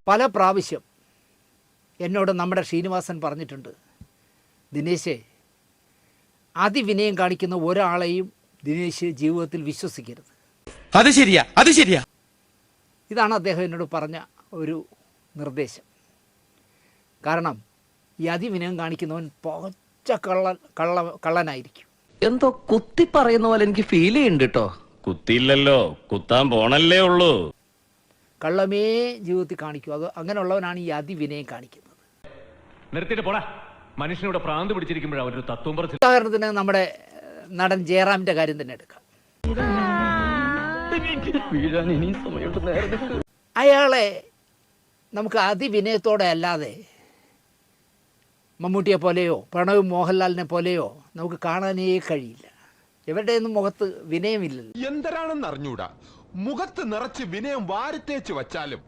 പല പ്രാവശ്യം എന്നോട് നമ്മുടെ ശ്രീനിവാസൻ പറഞ്ഞിട്ടുണ്ട്, ദിനേശേ, അതിവിനയം കാണിക്കുന്ന ഒരാളെയും ദിനേശ് ജീവിതത്തിൽ വിശ്വസിക്കരുത്. അത് ശരിയാ, അത് ശരിയാ. ഇതാണ് അദ്ദേഹം എന്നോട് പറഞ്ഞ ഒരു നിർദ്ദേശം. കാരണം ഈ അതിവിനയം കാണിക്കുന്നവൻ പച്ച കള്ളനായിരിക്കും. എന്തോ കുത്തി പറയുന്ന പോലെ എനിക്ക് ഫീൽ ചെയ്യുന്നുണ്ട് കേട്ടോ. കുത്തിയില്ലല്ലോ, കുത്താൻ പോണല്ലേ ഉള്ളൂ. കള്ളമേ ജീവിതത്തിൽ കാണിക്കും. അത് അങ്ങനെയുള്ളവനാണ് ഈ അതിവിനയം കാണിക്കുന്നത്. നിർത്തിട്ട് പോടാ, മനുഷ്യനോട് പ്രാന്ത് പിടിച്ചിരിക്കുമ്പോഴാണ് അവരൊരു തത്വം പറഞ്ഞു. ഉദാഹരണത്തിന് നമ്മുടെ നടൻ ജയറാമിൻ്റെ കാര്യം തന്നെ എടുക്കാം. അയാളെ നമുക്ക് അതിവിനയത്തോടെ അല്ലാതെ മമ്മൂട്ടിയെ പോലെയോ പ്രണവ് മോഹൻലാലിനെ പോലെയോ നമുക്ക് കാണാനേ കഴിയില്ല. ഇവരുടെയൊന്നും മുഖത്ത് വിനയമില്ലല്ലോ. എന്തരാണെന്ന് അറിഞ്ഞൂടാ, മുഖത്ത് നിറച്ച് വിനയം വാരിത്തേച്ച് വച്ചാലും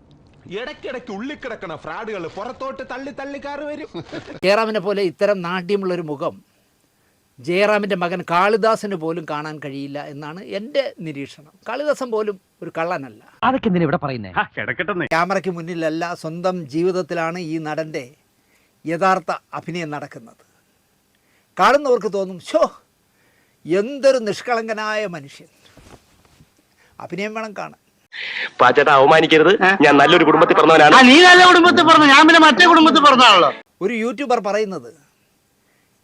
ഇടയ്ക്കിടയ്ക്ക് ഉള്ളിക്കിടക്കണ ഫ്രാഡുകൾ പുറത്തോട്ട് തള്ളിക്കാറ് വരും. ജയറാമിനെ പോലെ ഇത്തരം നാട്യമുള്ളൊരു മുഖം ജയറാമിൻ്റെ മകൻ കാളിദാസിന് പോലും കാണാൻ കഴിയില്ല എന്നാണ് എൻ്റെ നിരീക്ഷണം. കാളിദാസൻ പോലും ഒരു കള്ളനല്ല. അതൊക്കെ എന്തിനാ ഇവിടെ പറയുന്നേ? ക്യാമറയ്ക്ക് മുന്നിലല്ല, സ്വന്തം ജീവിതത്തിലാണ് ഈ നടൻ്റെ യഥാർത്ഥ അഭിനയം നടക്കുന്നത്. കാണുന്നവർക്ക് തോന്നും, ഷോ എന്തൊരു നിഷ്കളങ്കനായ മനുഷ്യൻ. അഭിനയം വേണം കാണാൻ. പാച്ചേട്ടാ, അവമാനിക്കരുത്. ഞാൻ നല്ലൊരു കുടുംബത്തിൽ പറഞ്ഞവനാണ്. നീ നല്ല കുടുംബത്തിൽ പറഞ്ഞു, ഞാൻ പിന്നെ മറ്റേ കുടുംബത്തിൽ പറഞ്ഞാണല്ലോ. ഒരു യൂട്യൂബർ പറയുന്നത്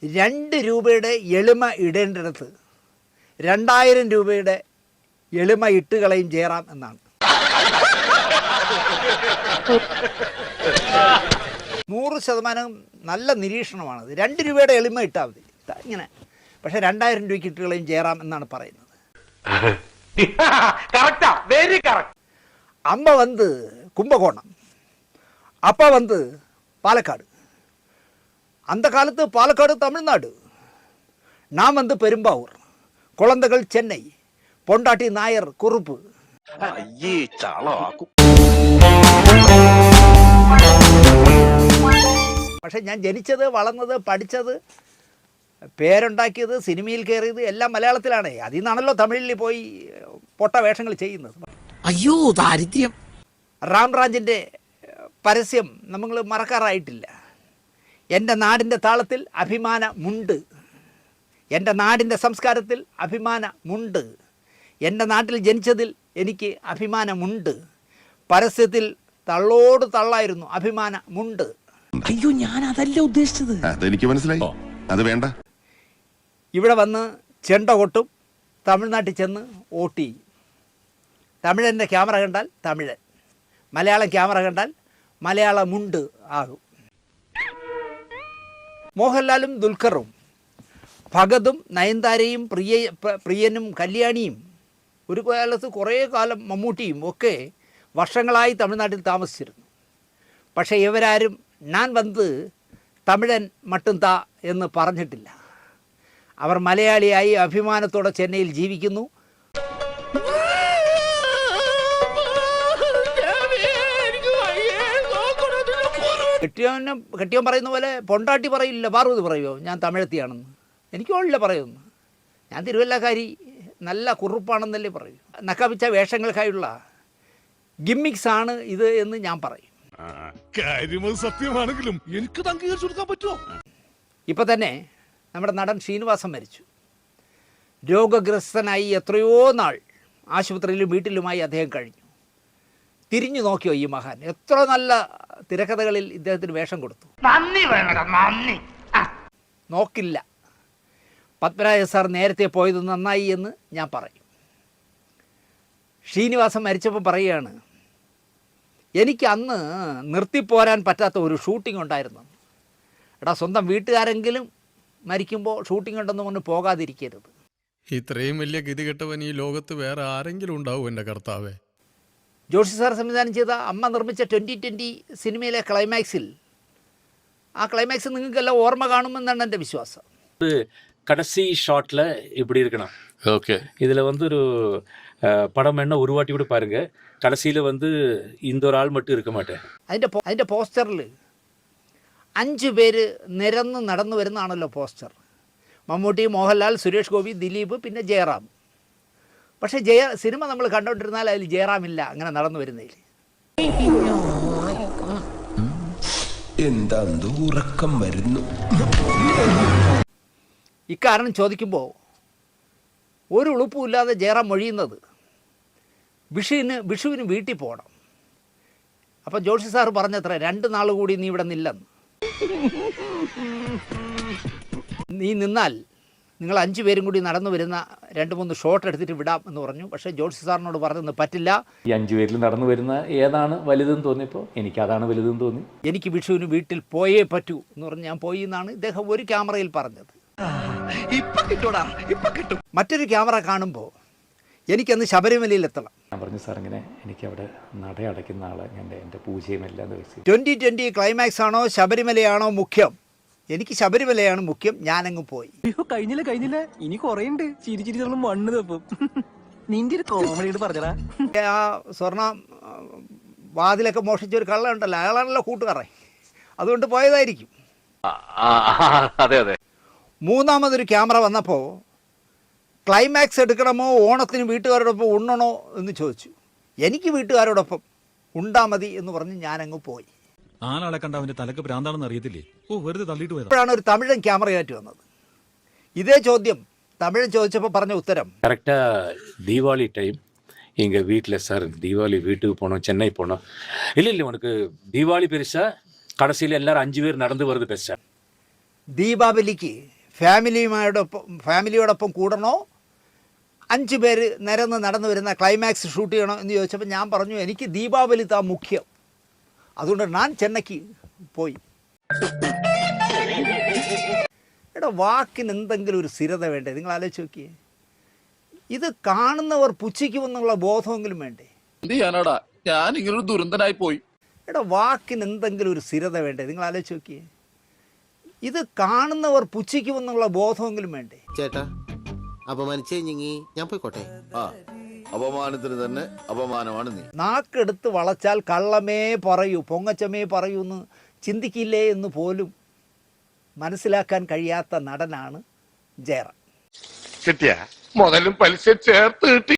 2 രൂപയുടെ എളിമ ഇടേണ്ടിടത്ത് 2000 രൂപയുടെ എളിമ ഇട്ടുകളയും ജയറാം എന്നാണ്. 100% നല്ല നിരീക്ഷണമാണത്. 2 രൂപയുടെ എളിമ ഇട്ടാൽ മതി ഇങ്ങനെ, പക്ഷേ 2000 രൂപയ്ക്ക് ഇട്ടുകളയും ജയറാം എന്നാണ് പറയുന്നത്. അമ്മ വന്ന് കുംഭകോണം, அப்பா வந்து பாலக்காடு. அந்த காலத்து பாலக்காடு தமிழ்நாடு. நான் வந்து பெரும்பாவூர், குழந்தைகள் சென்னை, பொண்டாட்டி நாயர் குறுப்பு. പക്ഷെ ഞാൻ ജനിച്ചത്, വളർന്നത്, പഠിച്ചത്, പേരുണ്ടാക്കിയത്, സിനിമയിൽ കയറിയത് എല്ലാം മലയാളത്തിലാണ്. അതിൽ നിന്നാണല്ലോ തമിഴിൽ പോയി പൊട്ട വേഷങ്ങൾ ചെയ്യുന്നത്. അയ്യോ ദാരിദ്ര്യം. റാംറാജിൻ്റെ പരസ്യം നമ്മൾ മറക്കാറായിട്ടില്ല. എൻ്റെ നാടിൻ്റെ താളത്തിൽ അഭിമാനമുണ്ട്, എൻ്റെ നാടിൻ്റെ സംസ്കാരത്തിൽ അഭിമാനമുണ്ട്, എൻ്റെ നാട്ടിൽ ജനിച്ചതിൽ എനിക്ക് അഭിമാനമുണ്ട്. പരസ്യത്തിൽ തള്ളോട് തള്ളായിരുന്നു, അഭിമാനമുണ്ട്. അയ്യോ, ഞാൻ അതല്ല ഉദ്ദേശിച്ചത്. അതെനിക്ക് മനസ്സിലായി, അത് വേണ്ട. ഇവിടെ വന്ന് ചെണ്ട കൊട്ടും, തമിഴ്നാട്ടിൽ ചെന്ന് വോട്ട് ചെയ്യും. തമിഴൻ്റെ ക്യാമറ കണ്ടാൽ തമിഴൻ, മലയാളം ക്യാമറ കണ്ടാൽ മലയാളമുണ്ട് ആകും. മോഹൻലാലും ദുൽഖറും ഭഗതും നയൻതാരയും പ്രിയനും കല്യാണിയും ഒരു കാലത്ത് കുറേ കാലം മമ്മൂട്ടിയും ഒക്കെ വർഷങ്ങളായി തമിഴ്നാട്ടിൽ താമസിച്ചിരുന്നു. പക്ഷേ ഇവരാരും ഞാൻ വന്ന് തമിഴൻ മട്ടും താ എന്ന് പറഞ്ഞിട്ടില്ല. അവർ മലയാളിയായി അഭിമാനത്തോടെ ചെന്നൈയിൽ ജീവിക്കുന്നു. കെട്ടിയോൻ പറയുന്ന പോലെ പൊണ്ടാട്ടി പറയില്ല, പാർവതി പറയുമോ ഞാൻ തമിഴത്തിയാണെന്ന്? എനിക്കുള്ള പറയുന്നു. ഞാൻ തിരുവല്ലക്കാരി, നല്ല കുറുപ്പാണെന്നല്ലേ പറയൂ. നക്കാപ്പിച്ച വേഷങ്ങൾക്കായുള്ള ഗിമ്മിക്സ് ആണ് ഇത് എന്ന് ഞാൻ പറയും. സത്യമാണെങ്കിലും എനിക്ക് അംഗീകരിച്ചു കൊടുക്കാൻ പറ്റുമോ? ഇപ്പം തന്നെ നമ്മുടെ നടൻ ശ്രീനിവാസൻ മരിച്ചു. രോഗഗ്രസ്തനായി എത്രയോ നാൾ ആശുപത്രിയിലും വീട്ടിലുമായി അദ്ദേഹം കഴിഞ്ഞു. തിരിഞ്ഞു നോക്കിയോ ഈ മഹാൻ? എത്ര നല്ല തിരക്കഥകളിൽ ഇദ്ദേഹത്തിന് വേഷം കൊടുത്തു. നോക്കില്ല. പത്മരാജ സാർ നേരത്തെ പോയത് നന്നായി എന്ന് ഞാൻ പറയും. ശ്രീനിവാസൻ മരിച്ചപ്പോൾ പറയുകയാണ്, എനിക്ക് അന്ന് നിർത്തിപ്പോരാൻ പറ്റാത്ത ഒരു ഷൂട്ടിംഗ് ഉണ്ടായിരുന്നു. എടാ, സ്വന്തം വീട്ടുകാരെങ്കിലും മരിക്കുമ്പോൾ ഷൂട്ടിംഗ് ഉണ്ടെന്ന് കൊണ്ട് പോകാതിരിക്കരുത്. ഇത്രയും വലിയ ഗതികെട്ടവൻ ഈ ലോകത്ത് വേറെ ആരെങ്കിലും ഉണ്ടാവും എൻ്റെ കർത്താവേ? ജോഷി സാർ സംവിധാനം ചെയ്ത അമ്മ നിർമ്മിച്ച 2020 സിനിമയിലെ ക്ലൈമാക്സിൽ, ആ ക്ലൈമാക്സ് നിങ്ങൾക്കെല്ലാം ഓർമ്മ കാണുമെന്നാണ് എൻ്റെ വിശ്വാസം. கடைசி ஷாட்ல இப்படி இருக்கணும். ஓகே, இதுல வந்து ஒரு படம் என்ன உருவாட்டி கூட பாருங்க. கடைசியில வந்து இந்த ஒரு ஆள் மட்டும் இருக்க மாட்டேன். അതിൻ്റെ പോസ്റ്ററിൽ 5 പേര് നിരന്ന് നടന്നു വരുന്നതാണല്ലോ പോസ്റ്റർ. മമ്മൂട്ടി, മോഹൻലാൽ, സുരേഷ് ഗോപി, ദിലീപ്, പിന്നെ ജയറാം. പക്ഷേ സിനിമ നമ്മൾ കണ്ടുകൊണ്ടിരുന്നാൽ അതിൽ ജയറാമില്ല അങ്ങനെ നടന്നു വരുന്നതിൽ. എന്താ ഉറക്കം വരുന്നു. ഇക്കാരണം ചോദിക്കുമ്പോൾ ഒരു ഉളുപ്പുമില്ലാതെ ജയറാം മൊഴിയുന്നത് വിഷുവിന് വീട്ടിൽ പോകണം. അപ്പം ജോഷി സാർ പറഞ്ഞത്ര 2 നാൾ കൂടി നീ ഇവിടെ നില്ലെന്ന്. നീ നിന്നാൽ നിങ്ങൾ 5 പേരും കൂടി നടന്നു വരുന്ന 2-3 ഷോട്ട് എടുത്തിട്ട് വിടാം എന്ന് പറഞ്ഞു. പക്ഷേ ജോഷി സാറിനോട് പറഞ്ഞത് പറ്റില്ല. ഈ 5 പേരിൽ നടന്നു വരുന്ന ഏതാണ് വലുതെന്ന് തോന്നിയപ്പോൾ എനിക്ക് അതാണ് വലുതെന്ന് തോന്നി. എനിക്ക് വിഷുവിന് വീട്ടിൽ പോയേ പറ്റൂ എന്ന് പറഞ്ഞ് ഞാൻ പോയി എന്നാണ് ഇദ്ദേഹം ഒരു ക്യാമറയിൽ പറഞ്ഞത്. മറ്റൊരു ക്യാമറ കാണുമ്പോൾ എനിക്കന്ന് ശബരിമലയിൽ എത്തണം. ഞാൻ പറഞ്ഞു സാർ ഇങ്ങനെ എനിക്ക് അവിടെ നട അടയ്ക്കുന്ന ആളെ എൻ്റെ പൂജയും എല്ലാം വെച്ച് 2020 ക്ലൈമാക്സ് ആണോ ശബരിമലയാണോ മുഖ്യം? എനിക്ക് ശബരിമലയാണ് മുഖ്യം. ഞാനങ്ങ് പോയി. കഴിഞ്ഞില്ല ഇനി കൊറേണ്ട് ചിരി മണ്ണ് തപ്പും. നിന്റെ ഒരു കോമഡി പറഞ്ഞടാ. ആ സ്വർണ്ണ വാതിലൊക്കെ മോഷിച്ച ഒരു കള്ള ഉണ്ടല്ലോ, അയാളാണല്ലോ കൂട്ടുകാരൻ, അതുകൊണ്ട് പോയതായിരിക്കും. അതെ അതെ. മൂന്നാമതൊരു ക്യാമറ വന്നപ്പോൾ ക്ലൈമാക്സ് എടുക്കണമോ ഓണത്തിന് വീട്ടുകാരോടൊപ്പം ഉണ്ണണോ എന്ന് ചോദിച്ചു. എനിക്ക് വീട്ടുകാരോടൊപ്പം ഉണ്ടാ മതി എന്ന് പറഞ്ഞ് ഞാനങ്ങ് പോയി. ആളെ കണ്ട അവന്റെ തലക്ക് ഭ്രാന്താണെന്ന് അറിയത്തില്ലേ? വെറുതെ തള്ളിയിട്ട് പോയതാ. അപ്പോഴാണ് ഒരു തമിഴൻ ക്യാമറയായിട്ട് വന്നത്. ഇതേ ചോദ്യം തമിഴൻ ചോദിച്ചപ്പോൾ പറഞ്ഞ ഉത്തരം கரெக்டாக தீபாவளி டைம் எங்கள் வீட்டில் சார் தீபாவளி வீட்டுக்கு போனோம், சென்னை போனோம். இல்லை உனக்கு தீபாவளி பெருசா, கடைசியில் எல்லாரும் 5 பேர் நடந்து வருது பெருசா. ദീപാവലിക്ക് ഫാമിലിയോടൊപ്പം കൂടണോ 5 പേര് നിരന്ന് നടന്നു വരുന്ന ക്ലൈമാക്സ് ഷൂട്ട് ചെയ്യണോ എന്ന് ചോദിച്ചപ്പോൾ ഞാൻ പറഞ്ഞു എനിക്ക് ദീപാവലി താ മുഖ്യം, അതുകൊണ്ട് ഞാൻ ചെന്നൈക്ക് പോയി. എടാ വാക്കിന് എന്തെങ്കിലും ഒരു സ്ഥിരത വേണ്ടേ? നിങ്ങൾ ആലോചിച്ച് നോക്കിയേ. ഇത് കാണുന്നവർ പുച്ഛിക്കുമെന്നുള്ള ബോധമെങ്കിലും വേണ്ടേ? എന്ത് ചെയ്യാനാടാ, ഞാൻ ഇങ്ങനൊരു ദുരന്തനായി പോയി. എടാ വാക്കിന് എന്തെങ്കിലും ഒരു സ്ഥിരത വേണ്ടേ? നിങ്ങൾ ആലോചിച്ച് നോക്കിയേ. ഇത് കാണുന്നവർ പുച്ഛിക്കുമെന്നുള്ള ബോധമെങ്കിലും വേണ്ടേ? ചേട്ടാ അപമാനിച്ചേ ഞാൻ പോയിക്കോട്ടെ. അപമാനത്തിന് തന്നെ അപമാനമാണ് നീ. നാക്കെടുത്ത് വളച്ചാൽ കള്ളമേ പറയൂ, പൊങ്ങച്ചമേ പറയൂ എന്ന് ചിന്തിക്കില്ലേ എന്ന് പോലും മനസ്സിലാക്കാൻ കഴിയാത്ത നടനാണ് ജയറാം. കിട്ടിയ മുതലും പലിശ ചേർത്ത് കിട്ടി.